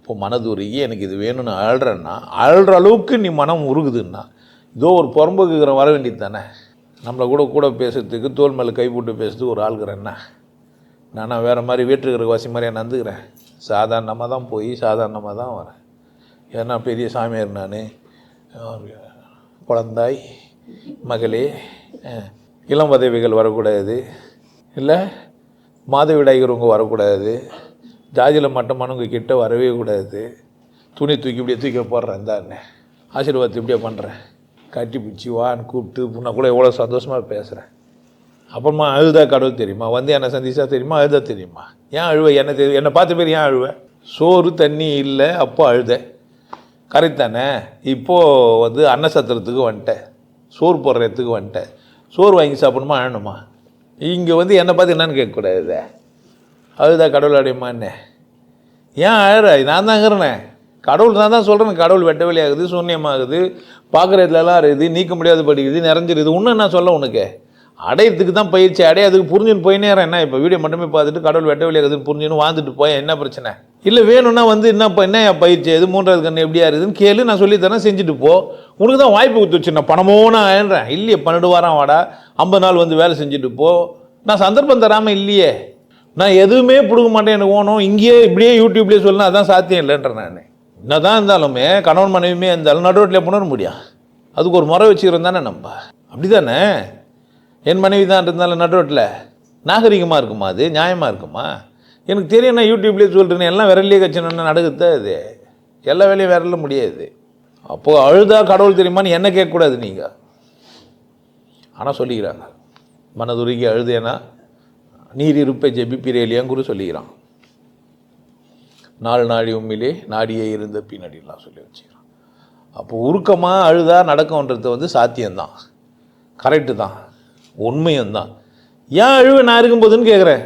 இப்போ மனதுருகி எனக்கு இது வேணும்னு அழுறேன்னா அழுற அளவுக்கு நீ மனம் உருகுதுன்னா இதோ ஒரு புறம்புக்குற வர வேண்டியது தானே. நம்மளை கூட பேசுறதுக்கு தோல் மேலே கை போட்டு பேசுறதுக்கு ஒரு ஆளுக்கிறேன்னா நானா வேறு மாதிரி வீட்டுக்கிற வாசி மாதிரியா நந்துக்கிறேன். சாதாரணமாக தான் போய் சாதாரணமாக தான் வரேன். ஏன்னா பெரிய சாமியார் நான். குழந்தாய் மகளே இளம் பதவிகள் வரக்கூடாது, இல்லை மாதவிடாய்கிறவங்க வரக்கூடாது, ஜாதியில் மட்டமானவங்க கிட்ட வரவே கூடாது, துணி தூக்கி இப்படியே தூக்கி போடுறேன் இந்தாண்ணே ஆசீர்வாதத்தை இப்படியே பண்ணுறேன், கட்டி பிடிச்சி வான்னு கூப்பிட்டு நான் கூட எவ்வளோ சந்தோஷமாக பேசுகிறேன். அப்புறமா அழுதா கடவுள் தெரியுமா, வந்து என்னை சந்திச்சா தெரியுமா, அழுதா தெரியுமா? ஏன் அழுவ? என்ன தெரியும்? என்னை பார்த்த பேர் ஏன் அழுவேன்? சோறு தண்ணி இல்லை அப்போ அழுத கரெக்ட் தானே. இப்போது வந்து அன்னசத்திரத்துக்கு வந்துட்டேன், சோறு போடுற இடத்துக்கு வந்துட்டேன், சோறு வாங்கி சாப்பிடணுமா அழணுமா? இங்கே வந்து என்னை பார்த்து என்னன்னு கேட்கக்கூடாது. அழுதா கடவுள் அடையுமா என்ன? ஏன் அழற? நான் தாங்கிறேனே, கடவுள் தான் சொல்கிறேன். கடவுள் வெட்ட வெளியாகுது, சூன்யமாகுது, பார்க்குற இடத்துலலாம் இருக்குது, நீக்க முடியாது படிக்குது, நிறைஞ்சிருது. இன்னும் என்ன சொல்ல உனக்கு? அடையிறதுக்கு தான் பயிற்சி, அடையாதுக்கு புரிஞ்சுன்னு போயினே என்ன. இப்போ வீடியோ மட்டுமே பார்த்துட்டு கடவுள் வெட்ட வெளியாகுதுன்னு புரிஞ்சுன்னு வாழ்ந்துட்டு போய் என்ன பிரச்சனை? இல்லை வேணும்னா வந்து என்ன பயிற்சி எது மூன்றாவது கண்ணு எப்படியா இருக்குதுன்னு கேளு, நான் சொல்லித்தரேன், செஞ்சுட்டு போ. உனக்கு தான் வாய்ப்பு கொடுத்துச்சு. நான் பணமோ நான் ஆயிடுறேன் இல்லையே, 12 வாரம் வாடா, 50 நாள் வந்து வேலை செஞ்சுட்டு போ. நான் சந்தர்ப்பம் தராமல் இல்லையே, நான் எதுவுமே பிடுங்க மாட்டேன். எனக்கு ஓணும் இங்கேயே இப்படியே யூடியூப்லேயே சொல்லணும், அதான் சாத்தியம் இல்லைன்றேன். நான் என்ன தான் இருந்தாலுமே கணவன் மனைவியுமே இருந்தாலும் நடுரோட்டில் புணர முடியும். அதுக்கு ஒரு முறை வச்சுக்கிறோம் தானே நம்ம. அப்படி தானே? என் மனைவி தான் இருந்தாலும் நடுரோட்டில் நாகரிகமாக இருக்குமா? அது நியாயமாக இருக்குமா? எனக்கு தெரியும், நான் யூடியூப்லேயே சொல்கிறேன், எல்லாம் விரல்லையே கட்சின்னு நடக்குது. அது எல்லா வேலையும் விரல முடியாது. அப்போது அழுதா கடவுள் தெரியுமான்னு என்ன கேட்கக்கூடாது நீங்கள். ஆனால் சொல்லிக்கிறாங்க, மனதுருகி அழுதேனா நீர் இருப்பை ஜெபிப்பிரேலியான்னு கூட சொல்லிக்கிறான். 4 நாடி உண்மையிலே நாடியே இருந்த பின்னாடிலாம் சொல்லி வச்சுக்கிறான். அப்போ உருக்கமாக அழுதா நடக்கும்ன்றது வந்து சாத்தியம்தான், கரெக்டு தான், உண்மையும் தான். ஏன் அழுவ நான் இருக்கும்போதுன்னு கேட்குறேன்.